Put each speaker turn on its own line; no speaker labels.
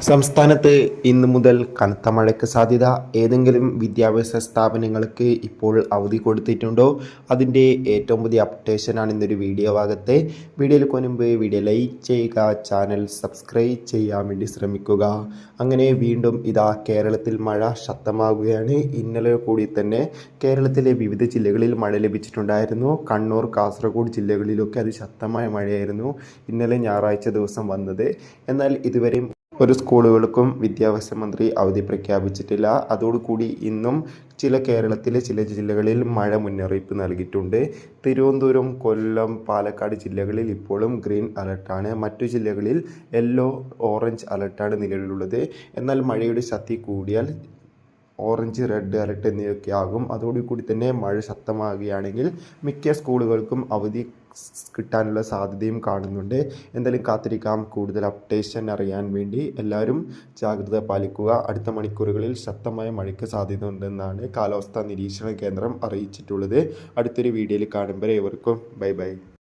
സംസ്ഥാനത്ത് ഇന്ന് മുതൽ കനത്ത മഴയ്ക്ക് സാധ്യത. ഏതെങ്കിലും വിദ്യാഭ്യാസ സ്ഥാപനങ്ങൾക്ക് ഇപ്പോൾ അവധി കൊടുത്തിട്ടുണ്ടോ? അതിൻ്റെ ഏറ്റവും പുതിയ അപ്ഡേഷനാണ് ഇന്നൊരു വീഡിയോ ഭാഗത്തെ. വീഡിയോയിൽ മുൻപ് വീഡിയോ ലൈക്ക് ചെയ്യുക, ചാനൽ സബ്സ്ക്രൈബ് ചെയ്യാൻ വേണ്ടി ശ്രമിക്കുക. അങ്ങനെ വീണ്ടും ഇതാ കേരളത്തിൽ മഴ ശക്തമാകുകയാണ്. ഇന്നലെ കൂടി തന്നെ കേരളത്തിലെ വിവിധ ജില്ലകളിൽ മഴ ലഭിച്ചിട്ടുണ്ടായിരുന്നു. കണ്ണൂർ, കാസർഗോഡ് ജില്ലകളിലൊക്കെ അതിശക്തമായ മഴയായിരുന്നു ഇന്നലെ ഞായറാഴ്ച ദിവസം വന്നത്. എന്നാൽ ഇതുവരെയും ഒരു സ്കൂളുകൾക്കും വിദ്യാഭ്യാസ മന്ത്രി അവധി പ്രഖ്യാപിച്ചിട്ടില്ല. അതോടുകൂടി ഇന്നും കേരളത്തിലെ ചില ജില്ലകളിൽ മഴ മുന്നറിയിപ്പ് നൽകിയിട്ടുണ്ട്. തിരുവനന്തപുരം, കൊല്ലം, പാലക്കാട് ജില്ലകളിൽ ഇപ്പോഴും ഗ്രീൻ അലർട്ടാണ്. മറ്റു ജില്ലകളിൽ യെല്ലോ, ഓറഞ്ച് അലർട്ടാണ് നിലവിലുള്ളത്. എന്നാൽ മഴയുടെ ശക്തി കൂടിയാൽ ഓറഞ്ച്, റെഡ് അലർട്ട് എന്നിവയൊക്കെ ആകും. അതോടുകൂടി തന്നെ മഴ ശക്തമാകുകയാണെങ്കിൽ മിക്ക സ്കൂളുകൾക്കും അവധി കിട്ടാനുള്ള സാധ്യതയും കാണുന്നുണ്ട്. എന്തായാലും കാത്തിരിക്കാം. കൂടുതൽ അപ്ഡേഷൻ അറിയാൻ വേണ്ടി എല്ലാവരും ജാഗ്രത പാലിക്കുക. അടുത്ത മണിക്കൂറുകളിൽ ശക്തമായ മഴയ്ക്ക് സാധ്യത ഉണ്ടെന്നാണ് കാലാവസ്ഥാ നിരീക്ഷണ കേന്ദ്രം അറിയിച്ചിട്ടുള്ളത്. അടുത്തൊരു വീഡിയോയിൽ കാണുമ്പോൾ ഏവർക്കും ബൈ ബൈ.